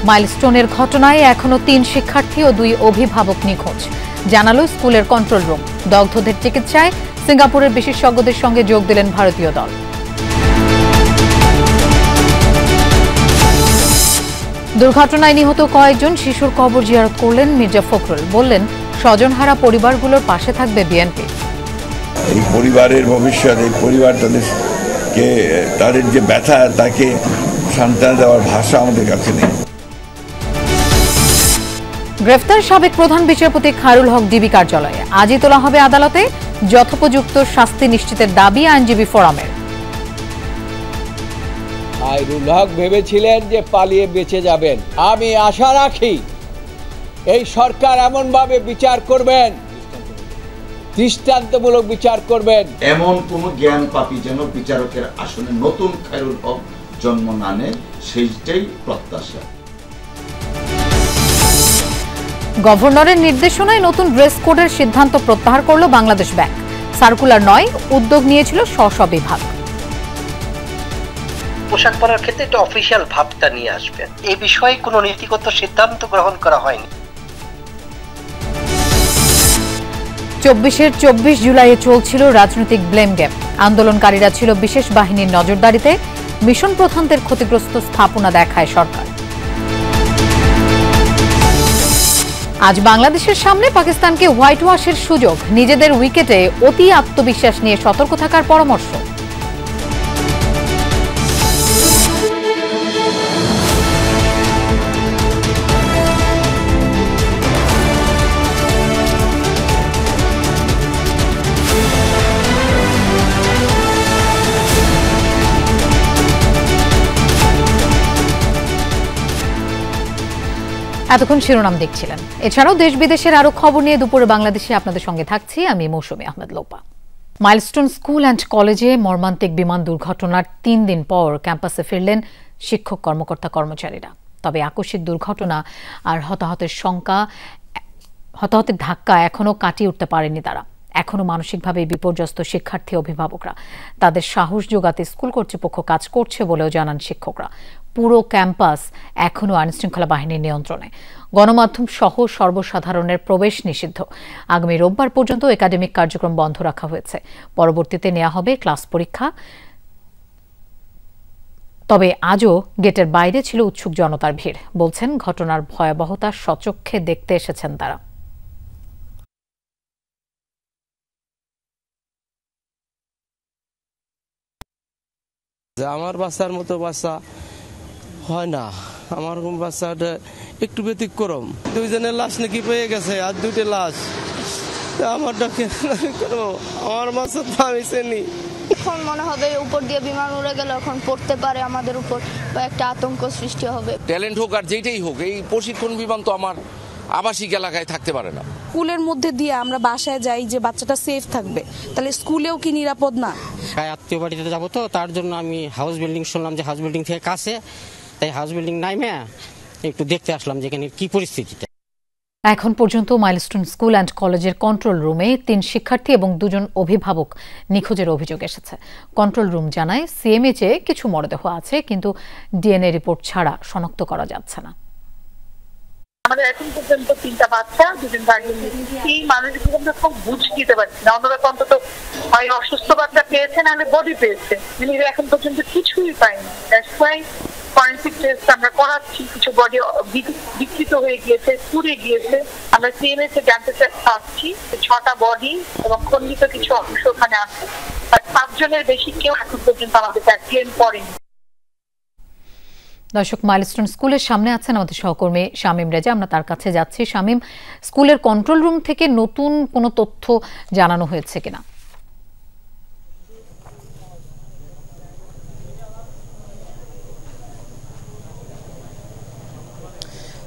মাইলস্টোনের ঘটনায় এখনো ৩ শিক্ষার্থী ও ২ অভিভাবক নিখোঁজ, জানালো স্কুলের কন্ট্রোল রুম। দগ্ধদের চিকিৎসায় সিঙ্গাপুরের বিশেষজ্ঞদের সঙ্গে যোগ দিলেন ভারতীয় দল। দুর্ঘটনায় নিহত কয়েকজন শিশুর কবর জিয়ারত করলেন মির্জা ফখরুল। বললেন, স্বজনহারা পরিবারগুলোর পাশে থাকবে বিএনপি। এই পরিবারের ভবিষ্যৎ, এই পরিবার তাদের যে ব্যথা, তাকে সান্ত্বনা দেওয়ার ভাষা আমাদের কাছে নেই। গ্রেফতার সাবেক প্রধান বিচারপতি খায়রুল হক ডিবি কার্যালয়ে আজই তোলা হবে আদালতে। যথোপযুক্ত শাস্তি নিশ্চিতের দাবি আইনজীবী ফোরামের। খায়রুল হক ভেবেছিলেন যে পালিয়ে বেঁচে যাবেন। আমি আশা রাখি এই সরকার এমনভাবে বিচার করবেন, দৃষ্টান্তমূলক বিচার করবেন। এমন কোন জ্ঞান পাপী যেন বিচারকের আসনে নতুন খায়রুল হক জন্ম না নেয়, সেইটাই প্রত্যাশা। গভর্নরের নির্দেশনায় নতুন ড্রেস কোডের সিদ্ধান্ত প্রত্যাহার করল বাংলাদেশ ব্যাংক। সার্কুলার নয়, উদ্যোগ নিয়েছিল স্ব বিভাগ। পোশাক পরার ক্ষেত্রে একটা অফিসিয়াল ভাবটা নিয়ে আসবে, এই বিষয়ে কোনো নীতিগত সিদ্ধান্ত গ্রহণ করা হয়নি। 24 জুলাইয়ে চলছিল রাজনৈতিক ব্লেম গেম। আন্দোলনকারীরা ছিল বিশেষ বাহিনীর নজরদারিতে। মিশন প্রধানদের ক্ষতিগ্রস্ত স্থাপনা দেখায় সরকার। আজ বাংলাদেশের সামনে পাকিস্তানকে হোয়াইট ওয়াশের সুযোগ। নিজেদের উইকেটে অতি আত্মবিশ্বাস নিয়ে সতর্ক থাকার পরামর্শ। এতক্ষণ শিরোনাম দেখছিলেন। এছাড়াও দেশ বিদেশের আরো খবর নিয়ে দুপুরে বাংলাদেশে আপনাদের সঙ্গে থাকছি আমি Mousumi Ahmed Lopa. Milestone school and কলেজে মর্মান্তিক বিমান দুর্ঘটনার ৩ দিন পর ক্যাম্পাসে ফিরলেন শিক্ষক কর্মকর্তা কর্মচারীরা। তবে আকস্মিক দুর্ঘটনা আর হতাহতের ধাক্কা এখনো কাটিয়ে উঠতে পারেনি তারা। এখনো মানসিকভাবে বিপর্যস্ত শিক্ষার্থী অভিভাবকরা। তাদের সাহস যোগাতে স্কুল কর্তৃপক্ষ কাজ করছে বলেও জানান শিক্ষকরা। পুরো ক্যাম্পাস এখনো আইনশৃঙ্খলা বাহিনীর নিয়ন্ত্রণে। গণমাধ্যম সহ সর্বসাধারণের প্রবেশ নিষিদ্ধ। আগামী রোববার পর্যন্ত একাডেমিক কার্যক্রম বন্ধ রাখা হয়েছে। পরবর্তীতে নেওয়া হবে ক্লাস পরীক্ষা। তবে আজও গেটের বাইরে ছিল উৎসুক জনতার ভিড়। বলছেন, ঘটনার ভয়াবহতা স্বচক্ষে দেখতে এসেছেন তারা। আমার বাচ্চার মতো বাচ্চা হয় না, আমার বাচ্চাটা একটু ব্যতিক্রম। 2 জনের লাশ নাকি পেয়ে গেছে, আর 2টে লাশ। আমারটা আমার বাচ্চা তো আমি চিনি। এখন মনে হবে উপর দিয়ে বিমান উড়ে গেল, এখন পড়তে পারে আমাদের উপর, বা একটা আতঙ্ক সৃষ্টি হবে। ট্যালেন্ট হোক আর যেটাই হোক, এই প্রশিক্ষণ বিমান তো আমার আবাসিক এলাকায় থাকতে পারে না। স্কুলের মধ্যে দিয়ে আমরা বাসায় যাই যে বাচ্চাটা সেফ থাকবে, তাহলে স্কুলেও কি নিরাপদ না? আত্মীয় বাড়িতে যাবো, তো তার জন্য আমি হাউস বিল্ডিং শুনলাম যে হাউস বিল্ডিং থেকে কাছে, তাই হাউস বিল্ডিং নাইমে একটু দেখতে আসলাম যে এখানে কি পরিস্থিতিটা। এখন পর্যন্ত মাইলস্টোন স্কুল অ্যান্ড কলেজের কন্ট্রোল রুমে 3 শিক্ষার্থী এবং 2 জন অভিভাবক নিখোঁজের অভিযোগ এসেছে। কন্ট্রোল রুম জানায়, সিএমএইচে কিছু মরদেহ আছে, কিন্তু ডিএনএ রিপোর্ট ছাড়া শনাক্ত করা যাচ্ছে না। আমাদের এখন পর্যন্ত 3টা বাচ্চা, 2 জন গার্ডিয়ান। এই মানুষগুলো আমরা খুব বুঝ দিতে পারছি না। ওনারা অন্তত হয় অসুস্থ বাচ্চা পেয়েছে, নাহলে বডি পেয়েছে, মানে এখন পর্যন্ত কিছুই পাইনি। দ্যাটস ওয়াই ফরেনসিক টেস্ট আমরা করাচ্ছি। কিছু বডি বিকৃত হয়ে গিয়েছে, পুড়ে গিয়েছে। আমরা সিএমএইচে জানতে চাচ্ছি 6টা বডি এবং খণ্ডিত কিছু অংশ ওখানে আছে। আর 5 জনের বেশি কেউ এখন পর্যন্ত আমাদের ক্লেম করেনি। দর্শক, মাইলস্টোন স্কুলের সামনে আছেন আমাদের সহকর্মী শামীম রেজা। আমরা তার কাছে যাচ্ছি। শামীম, স্কুলের কন্ট্রোল রুম থেকে নতুন কোনো তথ্য জানানো হয়েছে কিনা?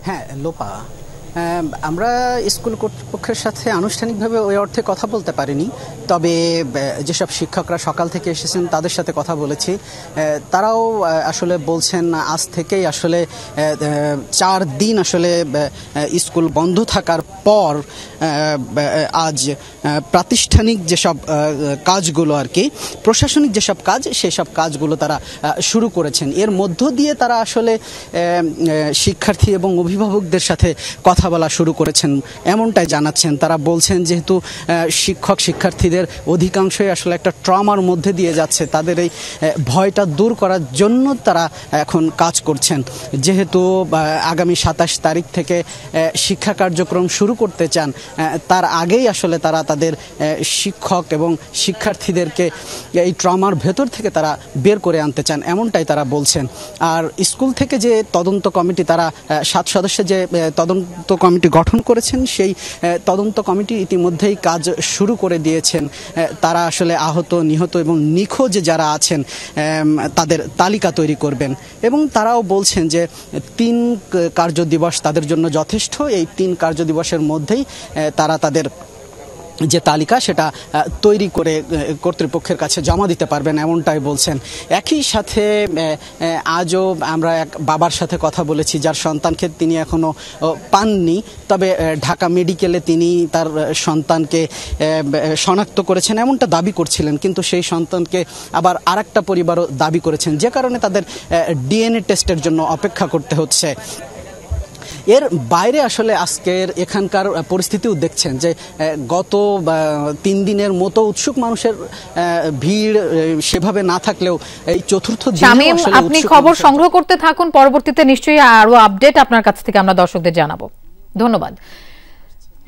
হ্যাঁ লোপা, আমরা স্কুল কর্তৃপক্ষের সাথে আনুষ্ঠানিকভাবে ওই অর্থে কথা বলতে পারিনি, তবে যেসব শিক্ষকরা সকাল থেকে এসেছেন তাদের সাথে কথা বলেছি, তারাও আসলে বলছেন আজ থেকেই আসলে 4 দিন আসলে স্কুল বন্ধ থাকার পর আজ প্রাতিষ্ঠানিক যেসব কাজগুলো আর কি, প্রশাসনিক যেসব কাজ, সেসব কাজগুলো তারা শুরু করেছেন। এর মধ্য দিয়ে তারা আসলে শিক্ষার্থী এবং অভিভাবকদের সাথে কথা বলা শুরু করেছেন এমনটাই জানাচ্ছেন। তারা বলছেন যেহেতু শিক্ষক শিক্ষার্থীদের অধিকাংশই আসলে একটা ট্রমার মধ্যে দিয়ে যাচ্ছে, তাদের এই ভয়টা দূর করার জন্য তারা এখন কাজ করছেন। যেহেতু আগামী 27 তারিখ থেকে শিক্ষা কার্যক্রম শুরু করতে চান, তার আগেই আসলে তারা তাদের শিক্ষক এবং শিক্ষার্থীদেরকে এই ট্রমার ভেতর থেকে তারা বের করে আনতে চান, এমনটাই তারা বলছেন। আর স্কুল থেকে যে তদন্ত কমিটি, তারা 7 সদস্যের যে তদন্ত কমিটি গঠন করেছেন, সেই তদন্ত কমিটি ইতিমধ্যেই কাজ শুরু করে দিয়েছেন। তারা আসলে আহত, নিহত এবং নিখোঁজ যারা আছেন তাদের তালিকা তৈরি করবেন এবং তারাও বলছেন যে 3 কার্যদিবস তাদের জন্য যথেষ্ট। এই 3 কার্যদিবসের মধ্যেই তারা তাদের যে তালিকা সেটা তৈরি করে কর্তৃপক্ষের কাছে জমা দিতে পারবেন, এমনটাই বলছেন। একই সাথে আজও আমরা এক বাবার সাথে কথা বলেছি যার সন্তানকে তিনি এখনও পাননি, তবে ঢাকা মেডিকেলে তিনি তার সন্তানকে শনাক্ত করেছেন এমনটা দাবি করছিলেন, কিন্তু সেই সন্তানকে আবার আরেকটা পরিবারও দাবি করেছেন, যে কারণে তাদের ডিএনএ টেস্টের জন্য অপেক্ষা করতে হচ্ছে। এর বাইরে আসলে আজকের এখানকার পরিস্থিতিও দেখছেন যে গত 3 দিনের মতো উৎসুক মানুষের ভিড় সেভাবে না থাকলেও এই চতুর্থ দিনে আপনি খবর সংগ্রহ করতে থাকুন, পরবর্তীতে নিশ্চয়ই আরো আপডেট আপনার কাছ থেকে আমরা দর্শকদের জানাবো। ধন্যবাদ।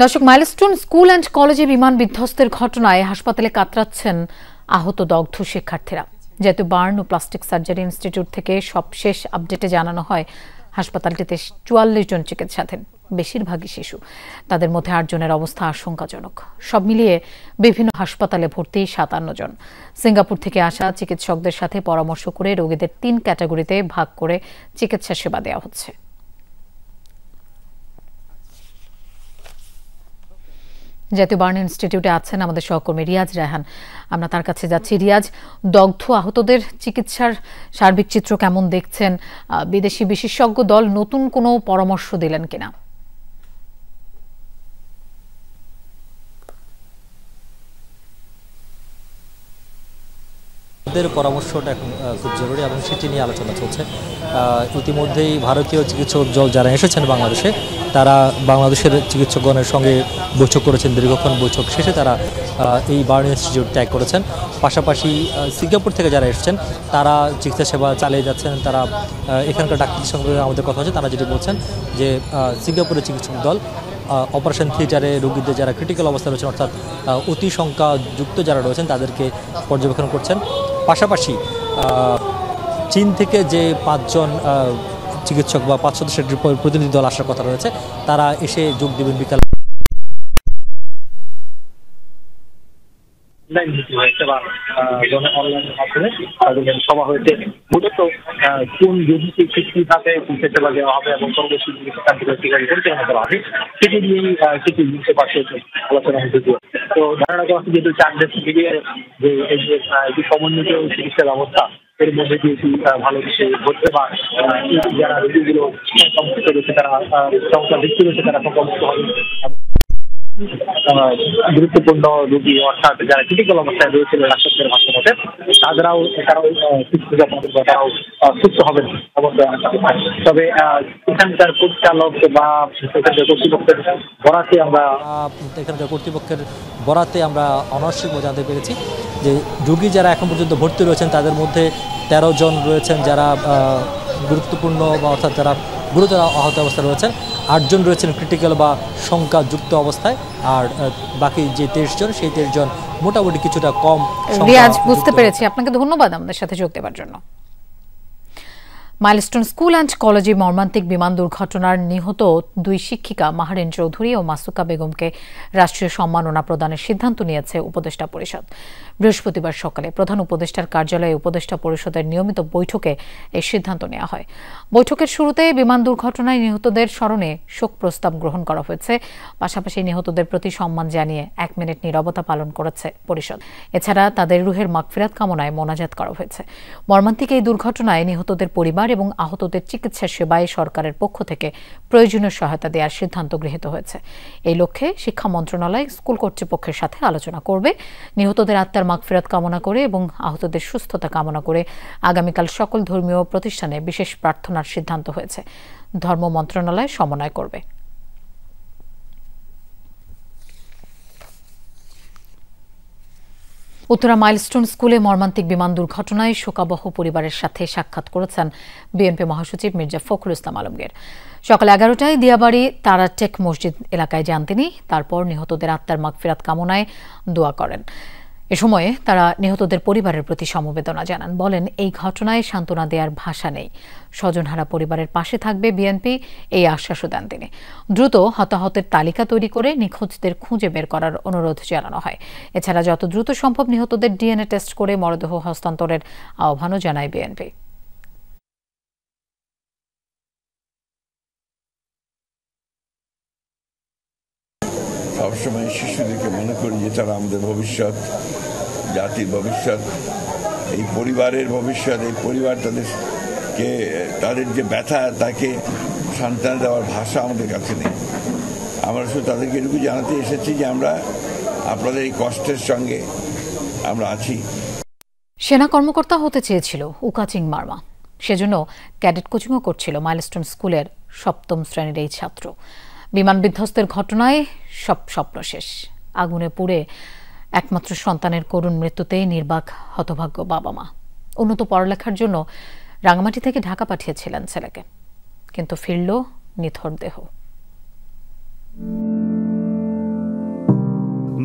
দর্শক, মাইলস্টোন স্কুল অ্যান্ড কলেজে বিমান বিধ্বস্তের ঘটনায় হাসপাতালে কাতরাচ্ছেন আহত দগ্ধ শিক্ষার্থীরা। যেহেতু বার্ন ও প্লাস্টিক সার্জারি ইনস্টিটিউট থেকে সবশেষ আপডেটে জানানো হয় হাসপাতালটিতে 44 জন চিকিৎসাধীন, বেশিরভাগই শিশু। তাদের মধ্যে 8 জনের অবস্থা আশঙ্কাজনক। সব মিলিয়ে বিভিন্ন হাসপাতালে ভর্তি 57 জন। সিঙ্গাপুর থেকে আসা চিকিৎসকদের সাথে পরামর্শ করে রোগীদের 3 ক্যাটাগরিতে ভাগ করে চিকিৎসা সেবা দেওয়া হচ্ছে। জাতীয় বার্ন ইনস্টিটিউটে আছেন আমাদের সহকর্মী রিয়াজ রায়হান, আমরা তার কাছে যাচ্ছি। রিয়াজ, দগ্ধ আহতদের চিকিৎসার সার্বিক চিত্র কেমন দেখছেন? বিদেশি বিশেষজ্ঞ দল নতুন কোনো পরামর্শ দিলেন কিনা? পরামর্শটা এখন খুব জরুরি এবং সেটি নিয়ে আলোচনা চলছে। ইতিমধ্যেই ভারতীয় চিকিৎসক দল যারা এসেছেন বাংলাদেশে, তারা বাংলাদেশের চিকিৎসকগণের সঙ্গে বৈঠক করেছেন। দীর্ঘক্ষণ বৈঠক শেষে তারা এই বার্ন ইনস্টিটিউট ত্যাগ করেছেন। পাশাপাশি সিঙ্গাপুর থেকে যারা এসেছেন তারা চিকিৎসা সেবা চালিয়ে যাচ্ছেন। তারা এখানকার ডাক্তারদের সঙ্গে আমাদের কথা হচ্ছে, তারা যেটি বলছেন যে সিঙ্গাপুরের চিকিৎসক দল অপারেশন থিয়েটারে রোগীদের যারা ক্রিটিক্যাল অবস্থা রয়েছেন, অর্থাৎ অতি সংখ্যাযুক্ত যারা রয়েছেন, তাদেরকে পর্যবেক্ষণ করছেন। পাশাপাশি চীন থেকে যে 5 জন চিকিৎসক বা 5 সদস্যের প্রতিনিধি দল আসার কথা রয়েছে, তারা এসে যোগ দেবেন বিকাল। অনলাইনের মাধ্যমে সভা হয়েছে। মূলত কোন রোগীকে কিভাবে চিকিৎসা সেবা দেওয়া হবে এবং পরবর্তী পরিচালনা করা হবে সেটি নিয়েই সেটি বুঝতে পারছে আলোচনা হয়েছে। তো ধারণা করা হচ্ছে যেহেতু 4 দেশ মিলিয়ে যে এই যে সমন্বিত চিকিৎসা ব্যবস্থা, এর মধ্যে দিয়ে ভালো কিছু ঘটবে বা যারা রোগীগুলো সংক্রমিত রয়েছে, তারা সংখ্যা বেশি রয়েছে, তারা সংক্রমিত হবে। গুরুত্বপূর্ণ রোগী অর্থাৎ যারা ক্রিটিক্যাল অবস্থায় রয়েছিল ডাক্তারদের মাধ্যমে, তারাও সুস্থ হবেন। তবে এখানকার পরিচালক বা কর্তৃপক্ষের বরাতে আমরা অনাবশ্যক জানতে পেরেছি যে রোগী যারা এখন পর্যন্ত ভর্তি রয়েছেন তাদের মধ্যে 13 জন রয়েছেন যারা গুরুত্বপূর্ণ বা অর্থাৎ যারা গুরুতর আহত অবস্থায় রয়েছেন, 8 জন রয়েছেন ক্রিটিক্যাল বা সংখ্যাযুক্ত অবস্থায়, আর বাকি যে 23 জন, সেই 23 জন মোটামুটি কিছুটা কম। রিয়াজ, বুঝতে পেরেছি। আপনাকে ধন্যবাদ আমাদের সাথে যোগ দেওয়ার জন্য। মাইলস্টোন স্কুল অ্যান্ড কলেজে মর্মান্তিক বিমান দুর্ঘটনার নিহত দুই শিক্ষিকা মাহরিন চৌধুরী ও মাসুকা বেগমকে রাষ্ট্রীয় সম্মাননা প্রদানের সিদ্ধান্ত নিয়েছে উপদেষ্টা পরিষদ। বৃহস্পতিবার সকালে প্রধান উপদেষ্টার কার্যালয়ে উপদেষ্টা পরিষদের নিয়মিত বৈঠকে এই সিদ্ধান্ত নেওয়া হয়। বৈঠকের শুরুতে বিমান দুর্ঘটনায় নিহতদের স্মরণে শোক প্রস্তাব গ্রহণ করা হয়েছে। পাশাপাশি নিহতদের প্রতি সম্মান জানিয়ে 1 মিনিট নীরবতা পালন করেছে পরিষদ। এছাড়া তাদের রুহের মাগফিরাত কামনায় মোনাজাত করা হয়েছে। মর্মান্তিক এই দুর্ঘটনায় নিহতদের পরিবার এবং আহতদের চিকিৎসা সেবায় সরকারের পক্ষ থেকে প্রয়োজনীয় সহায়তা দেওয়ার সিদ্ধান্ত গৃহীত হয়েছে। এই লক্ষ্যে শিক্ষা মন্ত্রণালয় স্কুল কর্তৃপক্ষের সাথে আলোচনা করবে। নিহতদের আত্মার মাগফিরাত কামনা করে এবং আহতদের সুস্থতা কামনা করে আগামীকাল সকল ধর্মীয় প্রতিষ্ঠানে বিশেষ প্রার্থনার সিদ্ধান্ত হয়েছে। ধর্ম মন্ত্রণালয় সমন্বয় করবে। উত্তরা মাইলস্টোন স্কুলে মর্মান্তিক বিমান দুর্ঘটনায় শোকাবহ পরিবারের সাথে সাক্ষাৎ করেছেন বিএনপি মহাসচিব মির্জা ফখরুল ইসলাম আলমগীর। সকাল 11টায় দিয়াবাড়ি তারাটেক মসজিদ এলাকায় যান তিনি। তারপর নিহতদের আত্মার মাগফিরাত কামনায় দোয়া করেন। এ সময়ে তারা নিহতদের পরিবারের প্রতি সমবেদনা জানান। বলেন, এই ঘটনায় সান্ত্বনা দেওয়ার ভাষা নেই। স্বজনহারা পরিবারের পাশে থাকবে বিএনপি, এই আশ্বাসও দেন তিনি। দ্রুত হতাহতের তালিকা তৈরি করে নিখোঁজদের খুঁজে বের করার অনুরোধ জানানো হয়। এছাড়া যত দ্রুত সম্ভব নিহতদের ডিএনএ টেস্ট করে মরদেহ হস্তান্তরের আহ্বানও জানায় বিএনপি। সবসময় শিশুদেরকে মনে করি যে তারা আমাদের ভবিষ্যৎ, জাতির ভবিষ্যৎ, এই পরিবারের ভবিষ্যৎ। এই পরিবার তাদের যে ব্যথা, তাকে সান্ত্বনা দেওয়ার ভাষা আমাদের কাছে নেই। আমরা শুধু তাদেরকে এটুকু জানাতে এসেছি যে আমরা আপনাদের এই কষ্টের সঙ্গে আমরা আছি। সেনা কর্মকর্তা হতে চেয়েছিল উকাচিং মারমা, সেজন্য ক্যাডেট কোচিংও করছিল মাইলস্টোন স্কুলের 7ম শ্রেণীর এই ছাত্র। বিমান বিধ্বস্তের ঘটনায় সব স্বপ্ন শেষ। আগুনে পুড়ে একমাত্র সন্তানের করুণ মৃত্যুতে নির্বাক হতভাগ্য বাবা মা। উন্নত পড়ালেখার জন্য রাঙামাটি থেকে ঢাকা পাঠিয়েছিলেন ছেলেকে, কিন্তু ফিরল নিথর দেহ।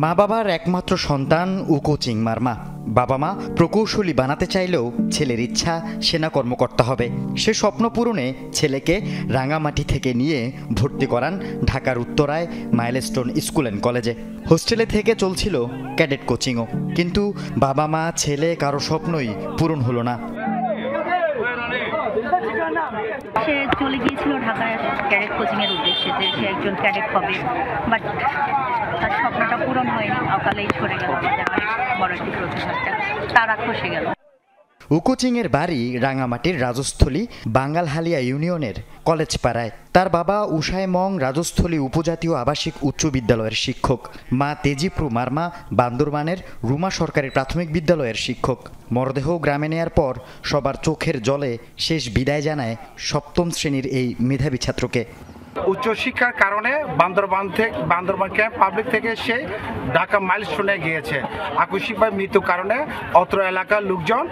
মা বাবার একমাত্র সন্তান উকোচিং মারমা। বাবা মা প্রকৌশলী বানাতে চাইলেও ছেলের ইচ্ছা সেনা কর্মকর্তা হবে। সে স্বপ্ন পূরণে ছেলেকে রাঙামাটি থেকে নিয়ে ভর্তি করান ঢাকার উত্তরায় মাইলস্টোন স্কুল অ্যান্ড কলেজে। হোস্টেলে থেকে চলছিল ক্যাডেট কোচিংও, কিন্তু বাবা মা ছেলে কারো স্বপ্নই পূরণ হলো না। সে চলে গিয়েছিল ঢাকায় ক্যাডেট কোচিং এর উদ্দেশ্যে, যে সে একজন ক্যাডেট হবে, বাট তার স্বপ্নটা পূরণ হয়নি। অকালেই সরে গেল, বড় একটি প্রতিষ্ঠানটা তার খসে গেল। উকোচিং এর বাড়ি রাঙামাটির রাজস্থলী বাঙ্গালহালিয়া ইউনিয়নের কলেজ পাড়ায়। তার বাবা উষায় মং রাজস্থলী উপজাতীয় আবাসিক উচ্চ বিদ্যালয়ের শিক্ষক। মা তেজিপ্রু মারমা বান্দরবানের রুমা সরকারি প্রাথমিক বিদ্যালয়ের শিক্ষক। মরদেহ গ্রামে নেয়ার পর সবার চোখের জলে শেষ বিদায় জানায় 7ম শ্রেণীর এই মেধাবী ছাত্রকে। উচ্চশিক্ষার কারণে বান্দরবান ক্যাম্প পাবলিক থেকে সে ঢাকা মাইলস্টোনে গিয়েছে। আকস্মিকভাবে মৃত্যুর কারণে অত্র এলাকার লোকজন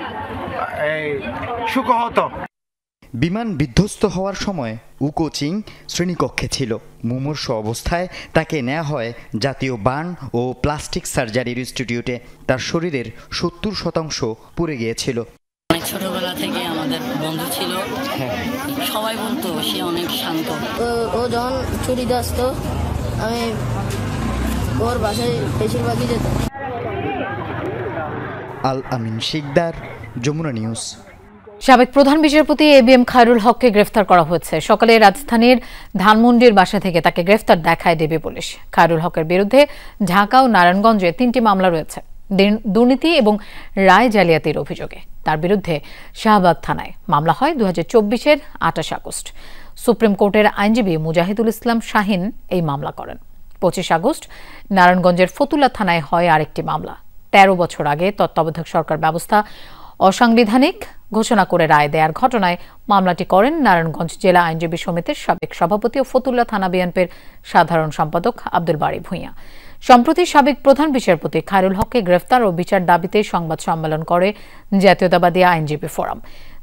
শোকাহত। বিমান বিধ্বস্ত হওয়ার সময় উকোচিং শ্রেণীকক্ষে ছিল। মুমূর্ষ অবস্থায় তাকে নেওয়া হয় জাতীয় বার্ন ও প্লাস্টিক সার্জারির ইনস্টিটিউটে। তার শরীরের 70% পুড়ে গিয়েছিল। অনেক ছোটবেলা থেকে আমাদের বন্ধু ছিল, সবাই বলতো সে অনেক শান্ত। ও যখন ছুটিতে আসতো আমি ওর বাসায় বেশিরভাগই যেতাম। আল আমিন শিকদার, যমুনা নিউজ। সাবেক প্রধান বিচারপতি এবিএম খায়রুল হককে গ্রেফতার করা হয়েছে। সকালে রাজধানীর ধানমন্ডির বাসা থেকে তাকে গ্রেফতার দেখায় ডিবি পুলিশ। খায়রুল হকের বিরুদ্ধে ঢাকা ও নারায়ণগঞ্জে 3টি মামলা রয়েছে দুর্নীতি এবং রায় জালিয়াতির অভিযোগে। তার বিরুদ্ধে শাহবাগ থানায় মামলা হয় 2024-এর 28 আগস্ট। সুপ্রিম কোর্টের আইনজীবী মুজাহিদুল ইসলাম শাহিন এই মামলা করেন। 25 আগস্ট নারায়ণগঞ্জের ফতুল্লা থানায় হয় আরেকটি মামলা। 13 বছর আগে তত্ত্বাবধায়ক সরকার ব্যবস্থা অসাংবিধানিক ঘোষণা করে রায় দেওয়ার ঘটনায় মামলাটি করেন নারায়ণগঞ্জ জেলা আইনজীবী সমিতির সাবেক সভাপতি ও ফতুল্লা থানা বিএনপির সাধারণ সম্পাদক আব্দুল বারী ভূঁইয়া। সম্প্রতি সাবেক প্রধান বিচারপতি খায়রুল হককে গ্রেফতার ও বিচার দাবিতে সংবাদ সম্মেলন করে জাতীয়তাবাদী আইনজীবী ফোরাম।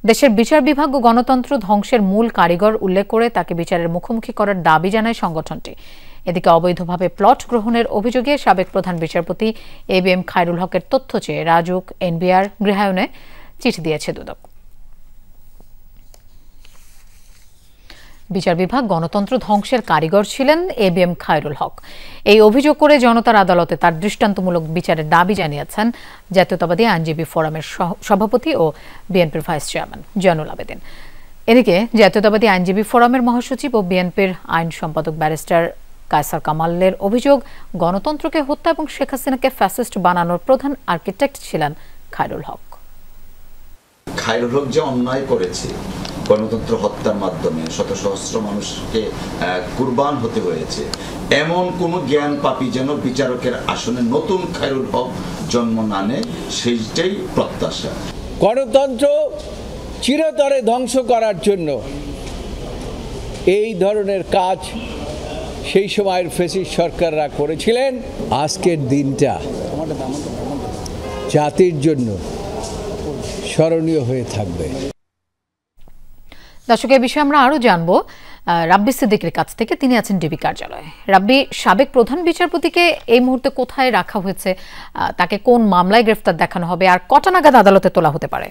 দেশের বিচার বিভাগ ও গণতন্ত্র ধ্বংসের মূল কারিগর উল্লেখ করে তাকে বিচারের মুখোমুখি করার দাবি জানায় সংগঠনটি। এদিকে অবৈধভাবে প্লট গ্রহণের অভিযোগে সাবেক প্রধান বিচারপতি এবিএম খায়রুল হকের তথ্য চেয়ে রাজউক এনবিআর গৃহায়নে চিঠি দিয়েছে দুদক। বিচার বিভাগ গণতন্ত্র ধ্বংসের কারিগর ছিলেন ABM খায়রুল হক। এই অভিযোগ করে জনতার আদালতে তার দৃষ্টান্তমূলক বিচারের দাবি জানিয়েছেন জাতীয়তাবাদী আইনজীবী ফোরামের সভাপতি ও বিএনপির ভাইস চেয়ারম্যান জয়নুল আবেদিন। এদিকে জাতীয়তাবাদী আইনজীবী ফোরামের মহাসচিব ও বিএনপির আইন সম্পাদক ব্যারিস্টার কায়সার কামালের অভিযোগ, গণতন্ত্রকে হত্যা এবং শেখ হাসিনাকে ফ্যাসিস্ট বানানোর প্রধান আর্কিটেক্ট ছিলেন খায়রুল হক। খায়রুল হক যে অন্যায় করেছে, গণতন্ত্র হত্যার মাধ্যমে শত সহস্র মানুষকে কুরবান হতে হয়েছে, এমন কোন জ্ঞান পাপী যেন বিচারকের আসনে নতুন খায়রুল হক জন্ম না নেয়, সেইটাই প্রত্যাশা। গণতন্ত্র চিরতরে ধ্বংস করার জন্য এই ধরনের কাজ সেই সময়ের ফ্যাসিস্ট সরকাররা করেছিলেন। আজকের দিনটা জাতির জন্য স্মরণীয় হয়ে থাকবে। দর্শক, এই বিষয়ে আমরা আরো জানবো রাব্বি সিদ্দিকের কাছ থেকে। তিনি আছেন ডিবি কার্যালয়ে। রাব্বি, সাবেক প্রধান বিচারপতিকে এই মুহূর্তে কোথায় রাখা হয়েছে? তাকে কোন মামলায় গ্রেফতার দেখানো হবে আর কটা নাগাদ আদালতে তোলা হতে পারে?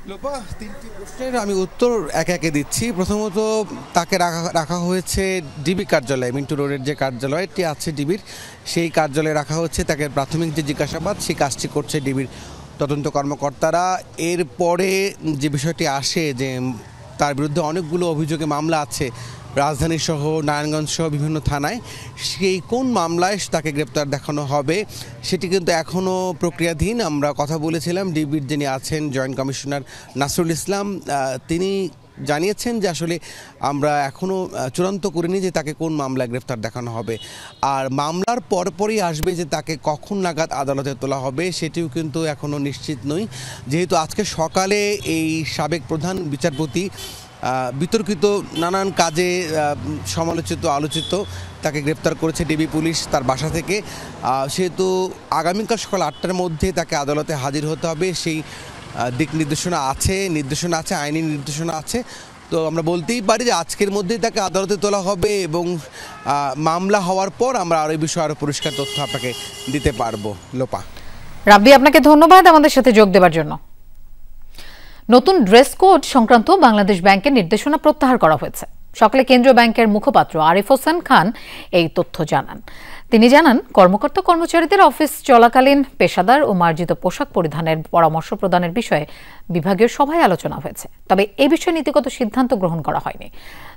লোপা, তিনটি প্রশ্নের আমি উত্তর একে একে দিচ্ছি। প্রথমত, তাকে রাখা হয়েছে ডিবি কার্যালয়ে, মিন্টু রোডের যে কার্যালয়টি আছে ডিবির, সেই কার্যালয়ে রাখা হচ্ছে। তাকে প্রাথমিক যে জিজ্ঞাসাবাদ সেই কাজটি করছে ডিবির তদন্ত কর্মকর্তারা। এরপরে যে বিষয়টি আসে যে তার বিরুদ্ধে অনেকগুলো অভিযোগে মামলা আছে রাজধানী সহ নারায়ণগঞ্জ সহ বিভিন্ন থানায়, সেই কোন মামলায় তাকে গ্রেপ্তার দেখানো হবে সেটি কিন্তু এখনও প্রক্রিয়াধীন। আমরা কথা বলেছিলাম ডিবির যিনি আছেন জয়েন্ট কমিশনার নাসরুল ইসলাম, তিনি জানিয়েছেন যে আসলে আমরা এখনও চূড়ান্ত করিনি যে তাকে কোন মামলায় গ্রেফতার দেখানো হবে। আর মামলার পরপরই আসবে যে তাকে কখন নাগাদ আদালতে তোলা হবে সেটিও কিন্তু এখনও নিশ্চিত নই, যেহেতু আজকে সকালে এই সাবেক প্রধান বিচারপতি বিতর্কিত নানান কাজে সমালোচিত আলোচিত তাকে গ্রেপ্তার করেছে ডিবি পুলিশ তার বাসা থেকে। সেহেতু আগামীকাল সকাল 8টার মধ্যে তাকে আদালতে হাজির হতে হবে, সেই দিক নির্দেশনা আছে, আইনি নির্দেশনা আছে। তো আমরা বলতেই পারি যে আজকের মধ্যেই তাকে আদালতে তোলা হবে এবং মামলা হওয়ার পর আমরা আরও এই বিষয়ে আরও পরিষ্কার তথ্য আপনাকে দিতে পারবো। লোপা, রাব্বি, আপনাকে ধন্যবাদ আমাদের সাথে যোগ দেওয়ার জন্য। নতুন ড্রেস কোড সংক্রান্ত বাংলাদেশ ব্যাংকের নির্দেশনা প্রত্যাহার করা হয়েছে। সকালে কেন্দ্রীয় ব্যাংকের মুখপাত্র আরিফ হোসেন খান এই তথ্য জানান। তিনি জানান, কর্মকর্তা কর্মচারীদের অফিস চলাকালীন পেশাদার ও মার্জিত পোশাক পরিধানের পরামর্শ প্রদানের বিষয়ে বিভাগীয় সভায় আলোচনা হয়েছে। তবে এ বিষয়ে নীতিগত সিদ্ধান্ত গ্রহণ করা হয়নি।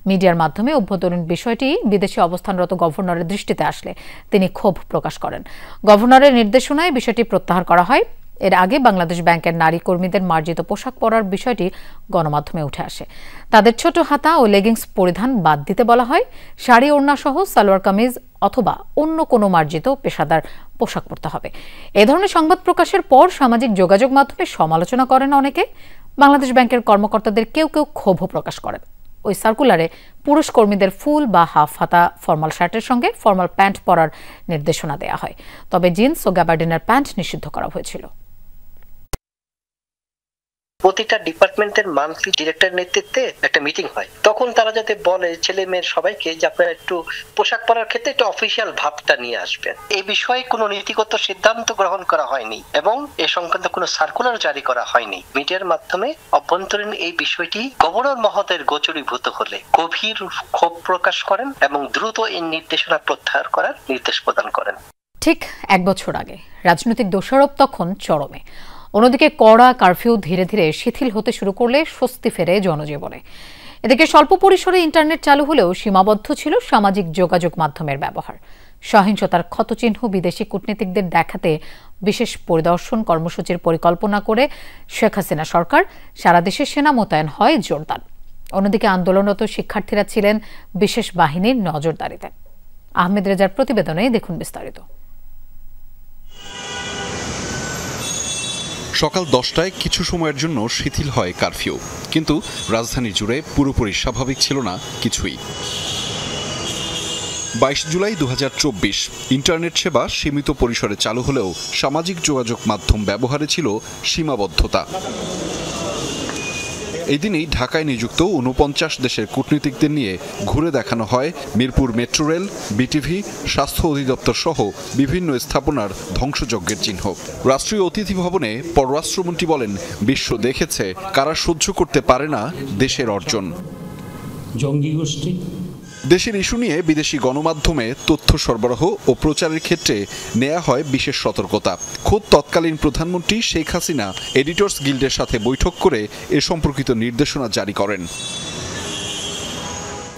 মিডিয়ার মাধ্যমে অভ্যন্তরীণ বিষয়টি বিদেশে অবস্থানরত গভর্নরের দৃষ্টিতে আসলে তিনি ক্ষোভ প্রকাশ করেন। গভর্নরের নির্দেশনায় বিষয়টি প্রত্যাহার করা হয়। এর আগে বাংলাদেশ ব্যাংকের নারী কর্মীদের মার্জিত পোশাক পরার বিষয়টি গণমাধ্যমে উঠে আসে। তাদের ছোট হাতা ও লেগিংস পরিধান বাদ দিতে বলা হয়। শাড়ি ওড়না সহ সালোয়ার কামিজ অথবা অন্য কোনো মার্জিত পেশাদার পোশাক পরতে হবে। এ ধরনের সংবাদ প্রকাশের পর সামাজিক যোগাযোগ মাধ্যমে সমালোচনা করেন অনেকে। বাংলাদেশ ব্যাংকের কর্মকর্তাদের কেউ কেউ ক্ষোভও প্রকাশ করেন। ওই সার্কুলারে পুরুষ কর্মীদের ফুল বা হাফ হাতা ফর্মাল শার্টের সঙ্গে ফর্মাল প্যান্ট পরার নির্দেশনা দেওয়া হয়। তবে জিন্স ও গ্যাবার্ডিনের প্যান্ট নিষিদ্ধ করা হয়েছিল। প্রতিটা ডিপার্টমেন্টের মান্থলি ডিরেক্টর নেতৃত্বে একটা মিটিং হয়, তখন তারা যাতে বলে ছেলে মেয়ের সবাইকে যে আপনারা একটু পোশাক পরার ক্ষেত্রে একটু অফিসিয়াল ভাবটা নিয়ে আসবেন। এই বিষয়ে কোনো নীতিগত সিদ্ধান্ত গ্রহণ করা হয়নি এবং এ সংক্রান্ত কোনো সার্কুলার জারি করা হয়নি। মিডিয়ার মাধ্যমে অভ্যন্তরীণ এই বিষয়টি গভর্নর মহোদয়ের গোচরীভূত হলে গভীর ক্ষোভ প্রকাশ করেন এবং দ্রুত এই নির্দেশনা প্রত্যাহার করার নির্দেশ প্রদান করেন। ঠিক 1 বছর আগে রাজনৈতিক দোষারোপ তখন চরমে। অন্যদিকে কড়া কারফিউ ধীরে ধীরে শিথিল হতে শুরু করলে স্বস্তি ফেরে জনজীবনে। এদিকে স্বল্প পরিসরে ইন্টারনেট চালু হলেও সীমাবদ্ধ ছিল সামাজিক যোগাযোগ মাধ্যমের ব্যবহার। সহিংসতার ক্ষতচিহ্ন বিদেশি কূটনীতিকদের দেখাতে বিশেষ পরিদর্শন কর্মসূচির পরিকল্পনা করে শেখ হাসিনা সরকার সারা দেশে সেনা মোতায়েন হয় জোরদার। অন্যদিকে আন্দোলনরত শিক্ষার্থীরা ছিলেন বিশেষ বাহিনীর নজরদারিতে। আহমেদ রেজার প্রতিবেদনে দেখুন বিস্তারিত। সকাল 10টায় কিছু সময়ের জন্য শিথিল হয় কারফিউ, কিন্তু রাজধানী জুড়ে পুরোপুরি স্বাভাবিক ছিল না কিছুই। 22 জুলাই 2024 ইন্টারনেট সেবা সীমিত পরিসরে চালু হলেও সামাজিক যোগাযোগ মাধ্যম ব্যবহারে ছিল সীমাবদ্ধতা। এই দিনেই ঢাকায় নিযুক্ত ৪৯ দেশের কূটনীতিকদের নিয়ে ঘুরে দেখানো হয় মিরপুর মেট্রো রেল, বিটিভি, স্বাস্থ্য অধিদপ্তর সহ বিভিন্ন স্থাপনার ধ্বংসযজ্ঞের চিহ্ন। রাষ্ট্রীয় অতিথি ভবনে পররাষ্ট্রমন্ত্রী বলেন, বিশ্ব দেখেছে কারা সহ্য করতে পারে না দেশের অর্জন। জঙ্গি গোষ্ঠী দেশের ইস্যু নিয়ে বিদেশি গণমাধ্যমে তথ্য সরবরাহ ও প্রচারের ক্ষেত্রে নেওয়া হয় বিশেষ সতর্কতা। খোদ তৎকালীন প্রধানমন্ত্রী শেখ হাসিনা এডিটর্স গিল্ডের সাথে বৈঠক করে এ সম্পর্কিত নির্দেশনা জারি করেন।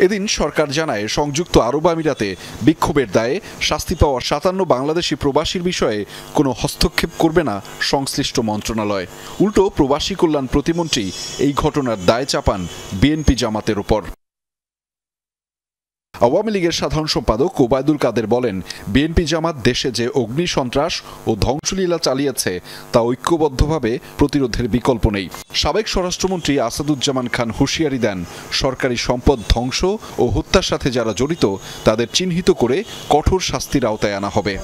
এদিন সরকার জানায়, সংযুক্ত আরব আমিরাতে বিক্ষোভের দায়ে শাস্তি পাওয়া ৫৭ বাংলাদেশি প্রবাসীর বিষয়ে কোনো হস্তক্ষেপ করবে না সংশ্লিষ্ট মন্ত্রণালয়। উল্টো প্রবাসী কল্যাণ প্রতিমন্ত্রী এই ঘটনার দায় চাপান বিএনপি জামাতের উপর। আওয়ামী লীগের সাধারণ সম্পাদক ওবায়দুল কাদের বলেন, বিএনপি জামাত দেশে যে অগ্নি সন্ত্রাস ও ধ্বংসলীলা চালিয়েছে তা ঐক্যবদ্ধভাবে প্রতিরোধের বিকল্প নেই। সাবেক স্বরাষ্ট্রমন্ত্রী আসাদুজ্জামান খান হুঁশিয়ারি দেন, সরকারি সম্পদ ধ্বংস ও হত্যার সাথে যারা জড়িত তাদের চিহ্নিত করে কঠোর শাস্তির আওতায় আনা হবে।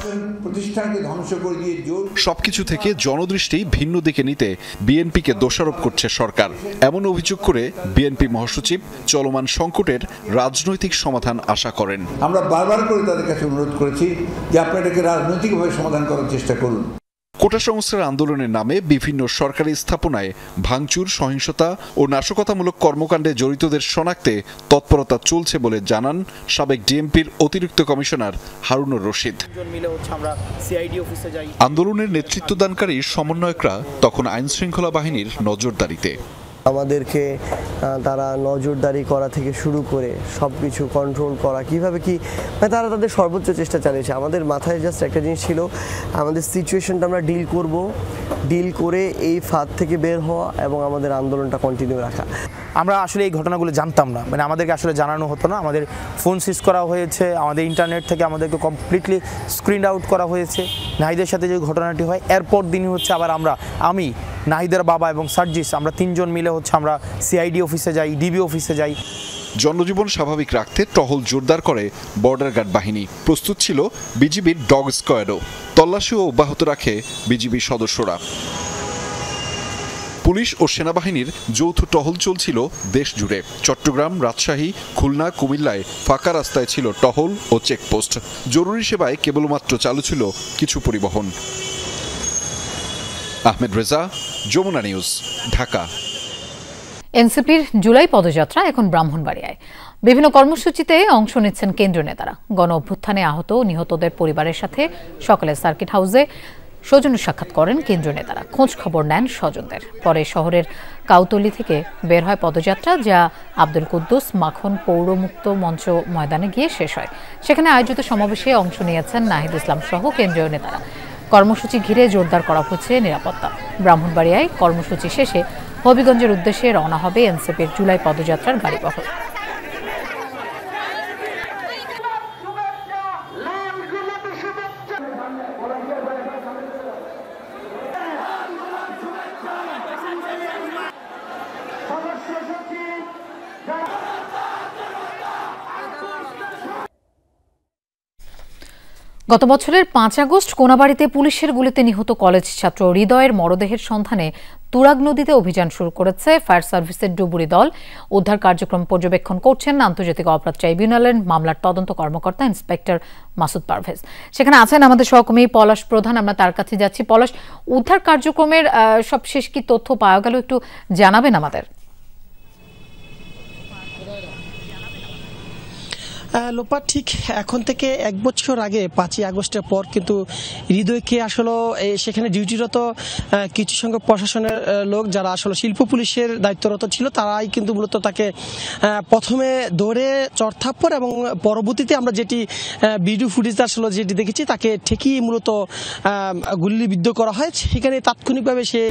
সবকিছু থেকে জনদৃষ্টি ভিন্ন দিকে নিতে বিএনপিকে দোষারোপ করছে সরকার, এমন অভিযোগ করে বিএনপি মহাসচিব চলমান সংকটের রাজনৈতিক সমাধান আশা করেন। আমরা বারবার করে তাদের কাছে অনুরোধ করেছি যে আপনারা এটাকে রাজনৈতিকভাবে সমাধান করার চেষ্টা করুন। কোটা সংস্কার আন্দোলনের নামে বিভিন্ন সরকারি স্থাপনায় ভাঙচুর, সহিংসতা ও নাশকতামূলক কর্মকাণ্ডে জড়িতদের শনাক্তে তৎপরতা চলছে বলে জানান সাবেক ডিএমপির অতিরিক্ত কমিশনার হারুনুর রশিদ। আন্দোলনের নেতৃত্বদানকারী সমন্বয়করা তখন আইন শৃঙ্খলা বাহিনীর নজরদারিতে। আমাদেরকে তারা নজরদারি করা থেকে শুরু করে সব কিছু কন্ট্রোল করা, কীভাবে কি তারা তাদের সর্বোচ্চ চেষ্টা চালিয়েছে। আমাদের মাথায় জাস্ট একটা জিনিস ছিল, আমাদের সিচুয়েশনটা আমরা ডিল করে এই ফাঁদ থেকে বের হওয়া এবং আমাদের আন্দোলনটা কন্টিনিউ রাখা। আমরা আসলে এই ঘটনাগুলো জানতাম না, মানে আমাদেরকে আসলে জানানো হতো না। আমাদের ফোন সিজ করা হয়েছে, আমাদের ইন্টারনেট থেকে আমাদেরকে কমপ্লিটলি স্ক্রিন আউট করা হয়েছে। নাহিদের সাথে যে ঘটনাটি হয় এরপর দিনই হচ্ছে আবার আমি নাহিদের বাবা এবং সার্জিস আমরা তিনজন মিলে আমরা সিআইডি অফিসে যাই, ডিবি অফিসে যাই। জনজীবন স্বাভাবিক রাখতে টহল জোরদার করে বর্ডার গার্ড বাহিনী। প্রস্তুত ছিল বিজিবির ডগ স্কোয়াডও। তল্লাশিও অব্যাহত রাখে বিজিবি সদস্যরা। পুলিশ ও সেনাবাহিনীর যৌথ টহল চলছিল দেশ জুড়ে। চট্টগ্রাম, রাজশাহী, খুলনা, কুমিল্লায় ফাঁকা রাস্তায় ছিল টহল ও চেকপোস্ট। জরুরি সেবায় কেবলমাত্র চালু ছিল কিছু পরিবহন। আহমেদ রেজা, যমুনা নিউজ, ঢাকা। এনসিপির জুলাই পদযাত্রা এখন ব্রাহ্মণবাড়িয়ায়। বিভিন্ন কর্মসূচিতে অংশ নিচ্ছেন কেন্দ্রীয় নেতারা। গণ অভ্যুত্থানে আহত ও নিহতদের পরিবারের সাথে সকালে সার্কিট হাউসে সৌজন্য সাক্ষাৎ করেন কেন্দ্রীয় নেতারা, খোঁজ খবর নেন স্বজনদের। পরে শহরের কাউতলি থেকে বের হয় পদযাত্রা, যা আব্দুল কুদ্দুস মাখন পৌরমুক্ত মঞ্চ ময়দানে গিয়ে শেষ হয়। সেখানে আয়োজিত সমাবেশে অংশ নিয়েছেন নাহিদ ইসলাম সহ কেন্দ্রীয় নেতারা। কর্মসূচি ঘিরে জোরদার করা হচ্ছে নিরাপত্তা। ব্রাহ্মণবাড়িয়ায় কর্মসূচি শেষে হবিগঞ্জের উদ্দেশ্যে রওনা হবে এনসিপির জুলাই পদযাত্রার গাড়িবহর। গত বছরের ৫ আগস্ট কোনাবাড়িতে পুলিশের গুলিতে নিহত কলেজ ছাত্র হৃদয়ের মরদেহের সন্ধানে তুরাগ নদীতে অভিযান শুরু করেছে ফায়ার সার্ভিসের ডুবুরি দল। উদ্ধার কার্যক্রম পর্যবেক্ষণ করছেন আন্তর্জাতিক অপরাধ ট্রাইব্যুনালের মামলার তদন্ত কর্মকর্তা ইন্সপেক্টর মাসুদ পারভেজ। সেখানে আছেন আমাদের সহকর্মী পলাশ প্রধান, আমরা তার কাছে যাচ্ছি। পলাশ, উদ্ধার কার্যক্রমের সবশেষ কি তথ্য পাওয়া গেল একটু জানাবেন আমাদের? লোপা, ঠিক এখন থেকে ১ বছর আগে ৫ই আগস্টের পর কিন্তু হৃদয়কে আসলে সেখানে ডিউটিরত কিছু সংখ্যক প্রশাসনের লোক যারা আসলে শিল্প পুলিশের দায়িত্বরত ছিল, তারাই কিন্তু মূলত তাকে প্রথমে ধরে চড়থাপ্পড় এবং পরবর্তীতে আমরা যেটি ভিডিও ফুটেজ আসলে যেটি দেখেছি তাকে ঠেকিয়ে মূলত গুলিবিদ্ধ করা হয়। সেখানে তাৎক্ষণিকভাবে সে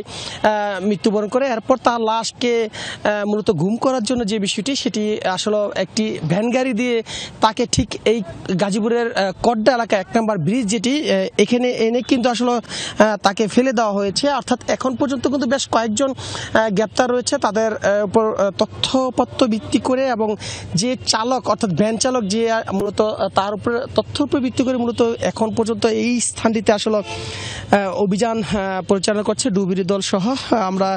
মৃত্যুবরণ করে। এরপর তার লাশকে মূলত গুম করার জন্য যে বিষয়টি, সেটি আসলে একটি ভ্যান গাড়ি দিয়ে তাকে ঠিক এই গাজীপুরের কড্ডা এলাকা 1 নম্বর ব্রিজ যেটি এখানে এনে কিন্তু আসলে তাকে ফেলে দেওয়া হয়েছে। অর্থাৎ এখন পর্যন্ত কিন্তু বেশ কয়েকজন গ্রেপ্তার রয়েছে, তাদের উপর তথ্যপত্র ভিত্তি করে এবং যে চালক অর্থাৎ ভ্যান চালক যে মূলত তার উপরে তথ্যের উপর ভিত্তি করে মূলত এখন পর্যন্ত এই স্থানটিতে আসলে অভিযান পরিচালনা করছে ডুবুরি দল সহ। আমরা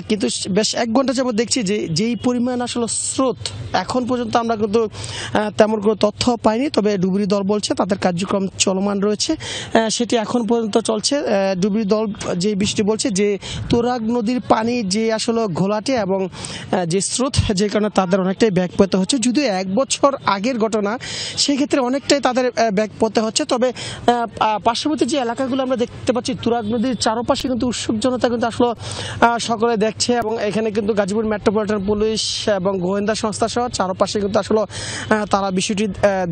কিন্তু বেশ 1 ঘন্টা যাবত দেখছি যে যেই পরিমাণ আসলে স্রোত, এখন পর্যন্ত আমরা কিন্তু তেমন কোনো তথ্য পাইনি, তবে ডুবুরি দল বলছে তাদের কার্যক্রম চলমান রয়েছে, সেটি এখন পর্যন্ত চলছে। ডুবুরি দল যে বিষয়টি বলছে যে তুরাগ নদীর পানি যে আসলে ঘোলাটে এবং যে স্রোত, যে কারণে তাদের অনেকটাই ব্যাক পেতে হচ্ছে। যদিও 1 বছর আগের ঘটনা, সেক্ষেত্রে অনেকটাই তাদের ব্যাক পেতে হচ্ছে। তবে পার্শ্ববর্তী যে এলাকাগুলো আমরা দেখতে পাচ্ছি, তুরাগ নদীর চারপাশে কিন্তু উৎসুক জনতা কিন্তু আসলে সকলে দেখছে এবং এখানে কিন্তু গাজীপুর মেট্রোপলিটন পুলিশ এবং গোয়েন্দা সংস্থা সহ চারপাশে কিন্তু আসলে তারা বিষয়টি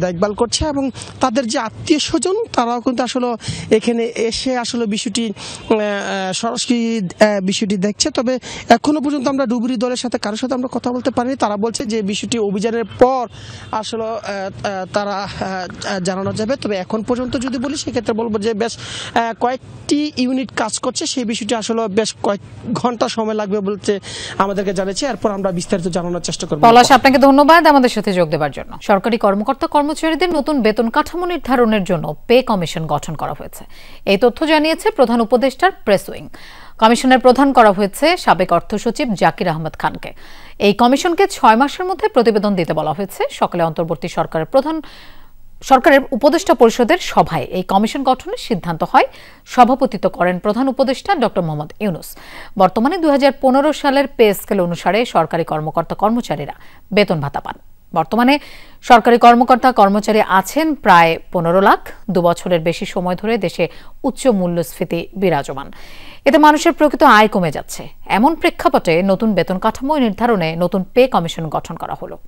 দেখভাল করছে এবং তাদের যে আত্মীয় স্বজন তারাও কিন্তু আসলে এখানে এসে আসলে বিষয়টি সরাসরি বিষয়টি দেখছে। তবে এখনো পর্যন্ত আমরা ডুবুরি দলের সাথে কারোর সাথে আমরা কথা বলতে পারিনি। তারা বলছে যে বিষয়টি অভিযানের পর আসলে তারা জানানো যাবে। তবে এখন পর্যন্ত যদি বলি সেক্ষেত্রে বলবো যে বেশ কয়েকটি ইউনিট কাজ করছে, সেই বিষয়টি আসলে বেশ কয়েক ঘন্টা সময় লাগবে বলতে আমাদেরকে জানিয়েছে। এরপর আমরা বিস্তারিত জানানোর চেষ্টা করব। পলাশ, আপনাকে ধন্যবাদ আমাদের সাথে যোগ দেওয়ার জন্য। সরকারি কর্মকর্তা কর্মচারীদের নতুন বেতন কাঠামো নির্ধারণের জন্য পে কমিশন গঠন করা হয়েছে, এই তথ্য জানিয়েছে প্রধান উপদেষ্টার প্রেস উইং। কমিশনের প্রধান করা হয়েছে সাবেক অর্থ সচিব জাকির আহমেদ খানকে। এই কমিশনকে 6 মাসের মধ্যে প্রতিবেদন দিতে বলা হয়েছে। সকালে অন্তর্বর্তী সরকারের উপদেষ্টা পরিষদের সভায় এই কমিশন গঠনের সিদ্ধান্ত হয়। সভাপতিত্ব করেন প্রধান উপদেষ্টা ডক্টর মোহাম্মদ ইউনুস। বর্তমানে 2015 সালের পে স্কেল অনুসারে সরকারি কর্মকর্তা কর্মচারীরা বেতন ভাতা পান। বর্তমানে সরকারি কর্মকর্তা কর্মচারী আছেন প্রায় 15 লাখ। 2 বছরের বেশি সময় ধরে দেশে উচ্চ মূল্যস্ফীতি বিরাজমান, এতে মানুষের প্রকৃত আয় কমে যাচ্ছে। এমন প্রেক্ষাপটে নতুন বেতন কাঠামো নির্ধারণে নতুন পে কমিশন গঠন করা হলো।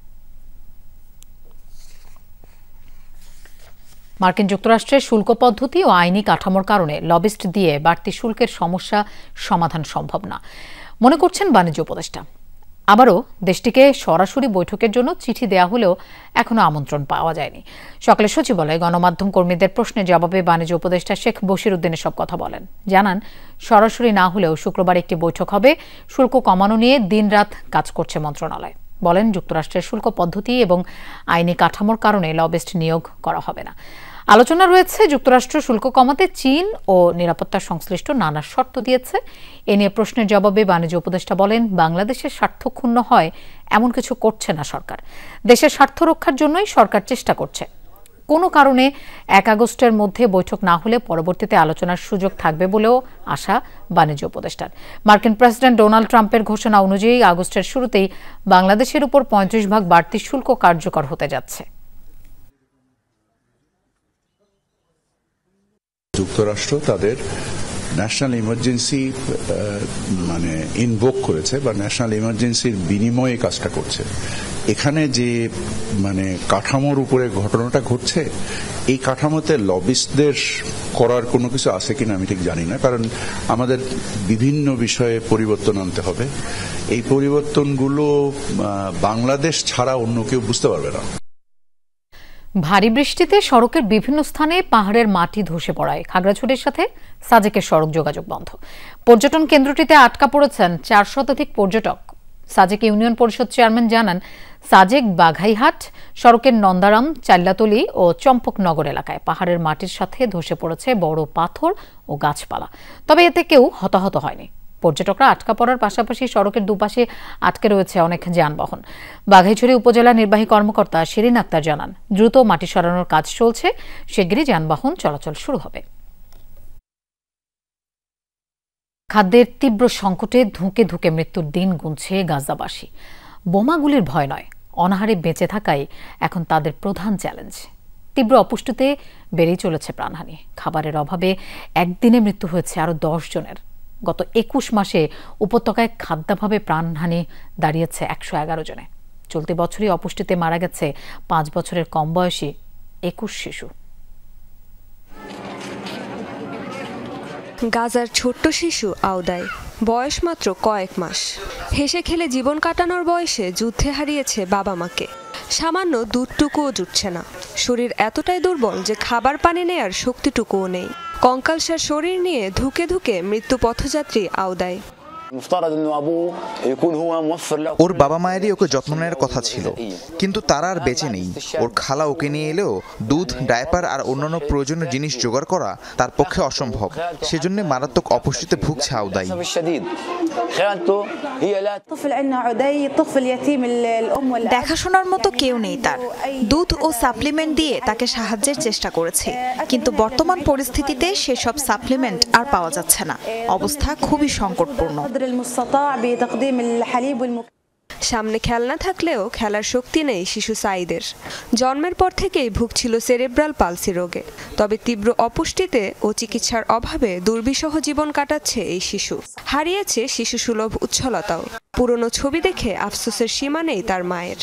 মার্কিন যুক্তরাষ্ট্রের শুল্ক পদ্ধতি ও আইনি কাঠামোর কারণে লবিস্ট দিয়ে বাড়তি শুল্কের সমস্যা সমাধান সম্ভব না মনে করছেন বাণিজ্য উপদেষ্টা। আবারও দেশটিকে সরাসরি বৈঠকের জন্য চিঠি দেওয়া হলেও এখনো আমন্ত্রণ পাওয়া যায়নি। সকালে সচিবালয়ে গণমাধ্যম কর্মীদের প্রশ্নের জবাবে বাণিজ্য উপদেষ্টা শেখ বশির উদ্দিনের সব কথা বলেন। জানান সরাসরি না হলেও শুক্রবার একটি বৈঠক হবে। শুল্ক কমানো নিয়ে দিনরাত কাজ করছে মন্ত্রণালয়। বলেন যুক্তরাষ্ট্রের শুল্ক পদ্ধতি এবং আইনি কাঠামোর কারণে লবিস্ট নিয়োগ করা হবে না। আলোচনা রয়েছে যুক্তরাষ্ট্র শুল্ক কমাতে চীন ও নিরাপত্তা সংশ্লিষ্ট নানা শর্ত দিয়েছে। এ নিয়ে প্রশ্নের জবাবে বাণিজ্য উপদেষ্টা বলেন বাংলাদেশের স্বার্থ ক্ষুণ্ণ হয় এমন কিছু করছে না সরকার। দেশের স্বার্থ রক্ষার জন্যই সরকার চেষ্টা করছে। কোনো কারণে 1 আগস্টের মধ্যে বৈঠক না হলে পরবর্তীতে আলোচনার সুযোগ থাকবে বলেও আশা বাণিজ্য উপদেষ্টার। মার্কিন প্রেসিডেন্ট ডোনাল্ড ট্রাম্পের ঘোষণা অনুযায়ী আগস্টের শুরুতেই বাংলাদেশের উপর 35% বাড়তি শুল্ক কার্যকর হতে যাচ্ছে। যুক্তরাষ্ট্র তাদের ন্যাশনাল ইমার্জেন্সি ইনভোক করেছে বা ন্যাশনাল ইমার্জেন্সির বিনিময়ে কাজটা করছে। এখানে যে কাঠামোর উপরে ঘটনাটা ঘটছে, এই কাঠামোতে লবিস্টদের করার কোনো কিছু আছে কিনা আমি ঠিক জানি না, কারণ আমাদের বিভিন্ন বিষয়ে পরিবর্তন আনতে হবে। এই পরিবর্তনগুলো বাংলাদেশ ছাড়া অন্য কেউ বুঝতে পারবে না। ভারী বৃষ্টিতে সড়কের বিভিন্ন স্থানে পাহাড়ের মাটি ধসে পড়ায় খাগড়াছড়ির সাথে সাজেকের সড়ক যোগাযোগ বন্ধ। পর্যটন কেন্দ্রটিতে আটকা পড়েছেন 400 শতাধিক পর্যটক। সাজেক ইউনিয়ন পরিষদ চেয়ারম্যান জানান সাজেক বাঘাইহাট সড়কের নন্দারাম, চাল্লাতলি ও চম্পকনগর এলাকায় পাহাড়ের মাটির সাথে ধসে পড়েছে বড় পাথর ও গাছপালা। তবে এতে কেউ হতাহত হয়নি। পর্যটকরা আটকা পড়ার পাশাপাশি সড়কের দুপাশে আটকে রয়েছে অনেক যানবাহন। বাঘাইছড়ি উপজেলা নির্বাহী কর্মকর্তা শিরিন আক্তার জানান দ্রুত মাটি সরানোর কাজ চলছে, শিগগিরই যানবাহন চলাচল শুরু হবে। খাদ্যের তীব্র সংকটে ধুঁকে ধুঁকে মৃত্যুর দিন গুনছে গাজাবাসী। বোমাগুলির ভয় নয়, অনাহারে বেঁচে থাকাই এখন তাদের প্রধান চ্যালেঞ্জ। তীব্র অপুষ্টিতে বেড়েই চলেছে প্রাণহানি। খাবারের অভাবে একদিনে মৃত্যু হয়েছে আরও 10 জনের। গত 21 মাসে উপত্যকায় খাদ্যাভাবে প্রাণহানি দাঁড়িয়েছে 111 জনে। চলতি বছরই অপুষ্টিতে মারা গেছে 5 বছরের কম বয়সী 21 শিশু। গাজার ছোট্ট শিশু আওদায়, বয়স মাত্র কয়েক মাস। হেসে খেলে জীবন কাটানোর বয়সে যুদ্ধে হারিয়েছে বাবা মাকে। সামান্য দুধটুকুও জুটছে না, শরীর এতটাই দুর্বল যে খাবার পানি নেয়ার শক্তিটুকুও নেই। কঙ্কালসার শরীর নিয়ে ধুকে ধুকে মৃত্যু পথযাত্রী আওদায়। ওর বাবা মায়েরই ওকে যত্ন নেওয়ার কথা ছিল, কিন্তু তারা আর বেঁচে নেই। ওর খালা ওকে নিয়ে এলেও দুধ, ডায়পার আর অন্যান্য প্রয়োজনীয় জিনিস জোগাড় করা তার পক্ষে অসম্ভব। সেজন্য মারাত্মক অপুষ্টিতে ভুগছে আওদাই। দেখাশোনার মতো কেউ নেই তার। দুধ ও সাপ্লিমেন্ট দিয়ে তাকে সাহায্যের চেষ্টা করেছে, কিন্তু বর্তমান পরিস্থিতিতে সেসব সাপ্লিমেন্ট আর পাওয়া যাচ্ছে না। অবস্থা খুবই সংকটপূর্ণ। সামনে খেলনা থাকলেও খেলার শক্তি নেই শিশু সাঈদের। জন্মের পর থেকেই ভুগছিল সেরেব্রাল পালসি রোগে, তবে তীব্র অপুষ্টিতে ও চিকিৎসার অভাবে দুর্বিষহ জীবন কাটাচ্ছে এই শিশু। হারিয়েছে শিশু সুলভ উচ্ছলতাও। পুরনো ছবি দেখে আফসোসের সীমা নেই তার মায়ের।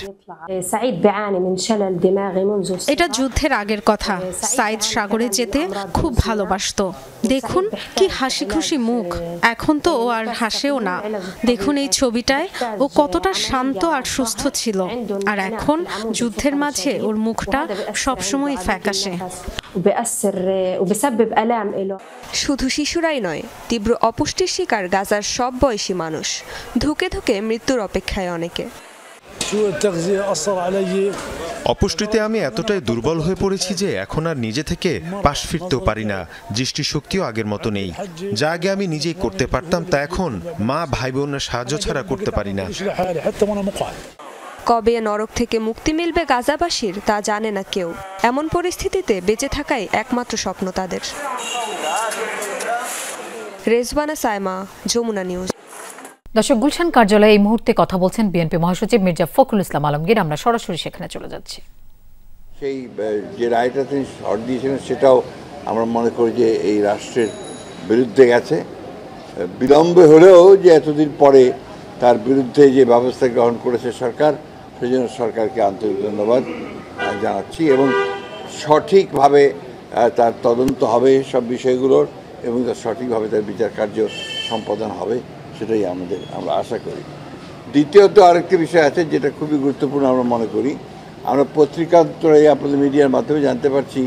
এটা যুদ্ধের আগের কথা। সাঈদ সাগরে যেতে খুব ভালোবাসতো। দেখুন কি হাসি খুশি মুখ। এখন তো ও আর হাসেও না। দেখুন এই ছবিটায় ও কতটা শান্ত আর সুস্থ ছিল, আর এখন যুদ্ধের মাঝে ওর মুখটা সবসময় ফ্যাকাশে। শুধু শিশুরাই নয়, তীব্র অপুষ্টির শিকার গাজার সব বয়সী মানুষ। ধুকে ধুকে মৃত্যুর অপেক্ষায় অনেকে। অপুষ্টিতে আমি এতটাই দুর্বল হয়ে পড়েছি যে এখন আর নিজে থেকে পাশ ফিরতেও পারি না। দৃষ্টিশক্তিও আগের মতো নেই। যা আগে আমি নিজেই করতে পারতাম তা এখন মা, ভাই বোনের সাহায্য ছাড়া করতে পারি না। কবে নরক থেকে মুক্তি মিলবে গাজাবাসীর তা জানে না কেউ। এমন পরিস্থিতিতে বেঁচে থাকাই একমাত্র স্বপ্ন তাদের। রেজওয়ানা সাইমা, যমুনা নিউজ। দর্শক, গুলশান কার্যালয়ে এই মুহূর্তে কথা বলছেন বিএনপি মহাসচিব মির্জা ফখরুল ইসলাম আলমগীর। আমরা সরাসরি সেখানে চলে যাচ্ছি। সেই যে রায়টা তিনি শর্ট দিয়েছিলেন সেটাও আমরা মনে করি যে এই রাষ্ট্রের বিরুদ্ধে গেছে। বিলম্বে হলেও যে এতদিন পরে তার বিরুদ্ধে যে ব্যবস্থা গ্রহণ করেছে সরকার, সেজন্য সরকারকে আন্তরিক ধন্যবাদ জানাচ্ছি। এবং সঠিকভাবে তার তদন্ত হবে সব বিষয়গুলোর, এবং তার সঠিকভাবে তার বিচার কার্য সম্পাদন হবে, সেটাই আমরা আশা করি। দ্বিতীয়ত আরেকটি বিষয় আছে যেটা খুবই গুরুত্বপূর্ণ আমরা মনে করি। আমরা পত্রিকান্তরে আপনাদের মিডিয়ার মাধ্যমে জানতে পারছি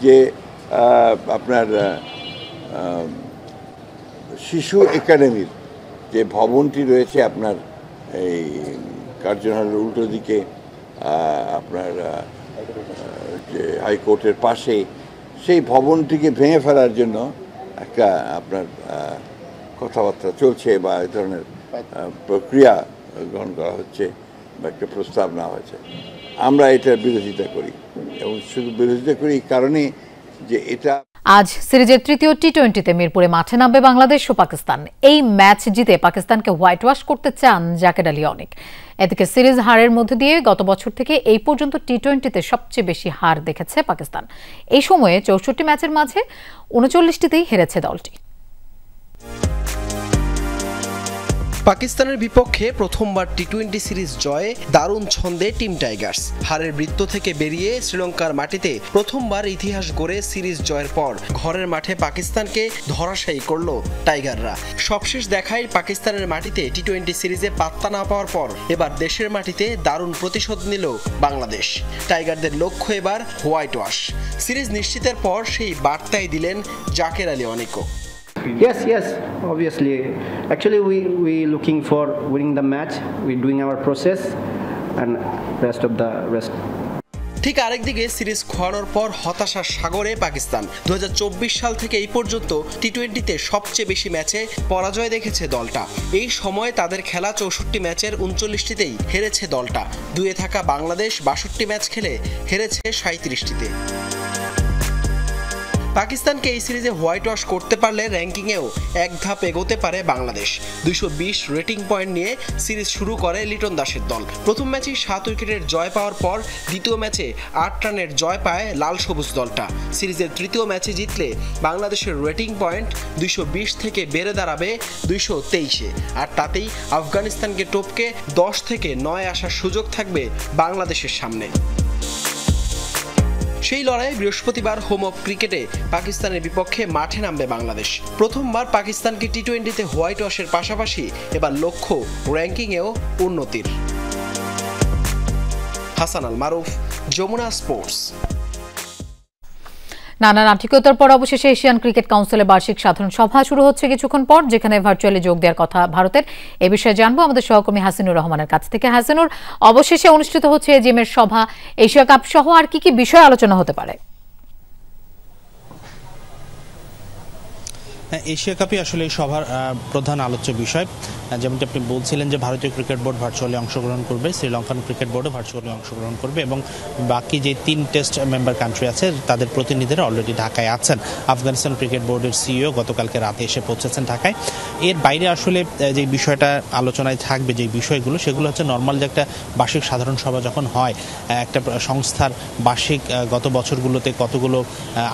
যে আপনার শিশু একাডেমির যে ভবনটি রয়েছে আপনার এই কার্জন হলের উল্টো দিকে, আপনার যে হাইকোর্টের পাশে, সেই ভবনটিকে ভেঙে ফেলার জন্য একটা আপনার কথাবার্তা চলছে বা এই ধরনের প্রক্রিয়া গ্রহণ করা হচ্ছে বা একটা প্রস্তাব নেওয়া হয়েছে। আমরা এটার বিরোধিতা করি, এবং শুধু বিরোধিতা করি এই কারণে যে এটা আজ সিরিজের তৃতীয় টি-20তে মিরপুরে মাঠে নামবে বাংলাদেশ ও পাকিস্তান। এই ম্যাচ জিতে পাকিস্তানকে হোয়াইট ওয়াশ করতে চান জাকের আলী অনিক। এদিকে সিরিজ হারের মধ্যে দিয়ে গত বছর থেকে এই পর্যন্ত টি-20তে সবচেয়ে বেশি হার দেখেছে পাকিস্তান। এই সময়ে 64 ম্যাচের মাঝে 39টিতেই হেরেছে দলটি। পাকিস্তানের বিপক্ষে প্রথমবার টি-20 সিরিজ জয়ে দারুণ ছন্দে টিম টাইগার্স। হারের বৃত্ত থেকে বেরিয়ে শ্রীলঙ্কার মাটিতে প্রথমবার ইতিহাস গড়ে সিরিজ জয়ের পর ঘরের মাঠে পাকিস্তানকে ধরাশায়ী করল টাইগাররা। সবশেষ দেখায় পাকিস্তানের মাটিতে টি-20 সিরিজে পাত্তা না পাওয়ার পর এবার দেশের মাটিতে দারুণ প্রতিশোধ নিল বাংলাদেশ। টাইগারদের লক্ষ্য এবার হোয়াইট ওয়াশ। সিরিজ নিশ্চিতের পর সেই বার্তাই দিলেন Zaker Ali অনিকও। Yes, obviously. Actually, we looking for winning the match. We're doing our process, and rest. ঠিক আরেকদিকে সিরিজ খোয়ানোর পর হতাশার সাগরে পাকিস্তান। 2024 সাল থেকে এই পর্যন্ত টি-20তে সবচেয়ে বেশি ম্যাচে পরাজয় দেখেছে দলটা। এই সময়ে তাদের খেলা 64 ম্যাচের 39টিতেই হেরেছে দলটা। দুয়ে থাকা বাংলাদেশ 62 ম্যাচ খেলে হেরেছে 37টিতে। পাকিস্তানকে এই সিরিজে হোয়াইট ওয়াশ করতে পারলে র্যাঙ্কিংয়েও এক ধাপ এগোতে পারে বাংলাদেশ। 220 রেটিং পয়েন্ট নিয়ে সিরিজ শুরু করে লিটন দাসের দল। প্রথম ম্যাচেই 7 উইকেটের জয় পাওয়ার পর দ্বিতীয় ম্যাচে 8 রানের জয় পায় লাল সবুজ দলটা। সিরিজের তৃতীয় ম্যাচে জিতলে বাংলাদেশের রেটিং পয়েন্ট 220 থেকে বেড়ে দাঁড়াবে 223-এ, আর তাতেই আফগানিস্তানকে টপকে 10 থেকে 9 আসার সুযোগ থাকবে বাংলাদেশের সামনে। সেই লড়াইয়ে বৃহস্পতিবার হোম অফ ক্রিকেটে পাকিস্তানের বিপক্ষে মাঠে নামবে বাংলাদেশ। প্রথমবার পাকিস্তানকে টি-20তে হোয়াইট ওয়াশের পাশাপাশি এবার লক্ষ্য র্যাঙ্কিংয়েও উন্নতির। হাসান আল মারুফ, যমুনা স্পোর্টস। নানা নাটকীয়তার পর অবশেষে এশিয়ান ক্রিকেট কাউন্সিলের বার্ষিক সাধারণ সভা শুরু হচ্ছে কিছুক্ষণ পর, যেখানে ভার্চুয়ালি যোগ দেওয়ার কথা ভারতের। এ বিষয়ে জানবো আমাদের সহকর্মী হাসিনুর রহমানের কাছ থেকে। হাসিনুর, অবশেষে অনুষ্ঠিত হচ্ছে এজিএমের সভা, এশিয়া কাপ সহ আর কি কি বিষয় আলোচনা হতে পারে? এশিয়া কাপই আসলে এই সভার প্রধান আলোচ্য বিষয়। যেমনটি আপনি বলছিলেন যে ভারতীয় ক্রিকেট বোর্ড ভার্চুয়ালি অংশগ্রহণ করবে, শ্রীলঙ্কান ক্রিকেট বোর্ডও ভার্চুয়ালি অংশগ্রহণ করবে এবং বাকি যে 3 টেস্ট মেম্বার কান্ট্রি আছে তাদের প্রতিনিধিরা অলরেডি ঢাকায় আছেন। আফগানিস্তান ক্রিকেট বোর্ডের সিইও গতকালকে রাতে এসে পৌঁছেছেন ঢাকায়। এর বাইরে আসলে যে বিষয়টা আলোচনায় থাকবে, যে বিষয়গুলো, সেগুলো হচ্ছে নর্মাল যে একটা বার্ষিক সাধারণ সভা যখন হয়, একটা সংস্থার বার্ষিক গত বছরগুলোতে কতগুলো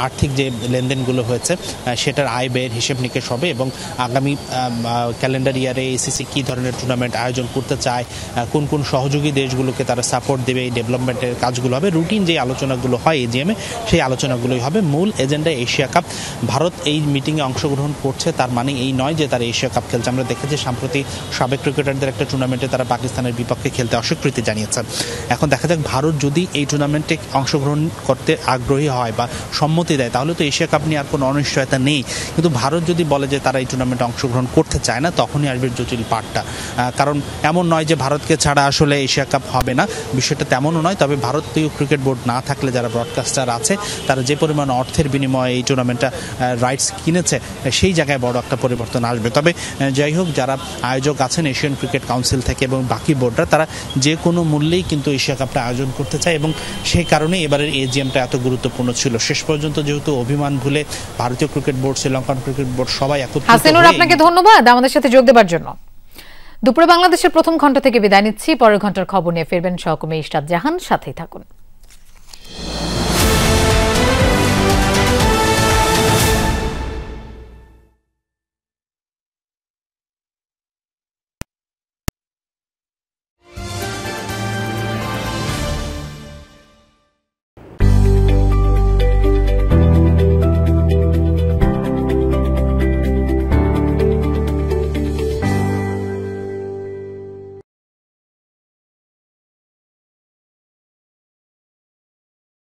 আর্থিক যে লেনদেনগুলো হয়েছে সেটার আয় ব্যয়ের হিসেব নিকেশ হবে এবং আগামী ক্যালেন্ডার ইয়ারে এসিসি কী ধরনের টুর্নামেন্ট আয়োজন করতে চায়, কোন কোন সহযোগী দেশগুলোকে তারা সাপোর্ট দেবে, এই ডেভেলপমেন্টের কাজগুলো হবে। রুটিন যে আলোচনাগুলো হয় এজিএমে, সেই আলোচনাগুলোই হবে। মূল এজেন্ডা এশিয়া কাপ। ভারত এই মিটিংয়ে অংশগ্রহণ করছে তার মানে এই নয় যে তারা এশিয়া কাপ খেলছে। আমরা দেখেছি সম্প্রতি সাবেক ক্রিকেটারদের একটা টুর্নামেন্টে তারা পাকিস্তানের বিপক্ষে খেলতে অস্বীকৃতি জানিয়েছে। এখন দেখা যাক ভারত যদি এই টুর্নামেন্টে অংশগ্রহণ করতে আগ্রহী হয় বা সম্মতি দেয়, তাহলে তো এশিয়া কাপ নিয়ে আর কোনো অনিশ্চয়তা নেই। কিন্তু ভারত যদি বলে যে তারা এই টুর্নামেন্টে অংশগ্রহণ করতে চায় না, তখনই আসবে জটিল পাঠটা। কারণ এমন নয় যে ভারতকে ছাড়া আসলে এশিয়া কাপ হবে না, বিষয়টা তেমনও নয়। তবে ভারতীয় ক্রিকেট বোর্ড না থাকলে যারা ব্রডকাস্টার আছে তারা যে পরিমাণ অর্থের বিনিময়ে এই টুর্নামেন্টটা রাইটস কিনেছে, সেই জায়গায় বড় একটা পরিবর্তন আসবে। তবে যাই হোক, যারা আয়োজক আছেন এশিয়ান ক্রিকেট কাউন্সিল থেকে এবং বাকি বোর্ডরা, তারা যে কোনো মূল্যেই কিন্তু এশিয়া কাপটা আয়োজন করতে চায় এবং সেই কারণে এবারের এজিএমটা এত গুরুত্বপূর্ণ ছিল। শেষ পর্যন্ত যেহেতু অভিমান ভুলে ভারতীয় cricket board, Sri Lankan cricket board সবাই একত্রিত। হাসিনুর, আপনাকে ধন্যবাদ আমাদের সাথে যোগ দেওয়ার জন্য। দুপুরে বাংলাদেশের প্রথম ঘন্টা থেকে বিদায় নিচ্ছি। পরের ঘন্টার খবর নিয়ে ফিরবেন সহকর্মী ইশরাত জাহান। সাথেই থাকুন।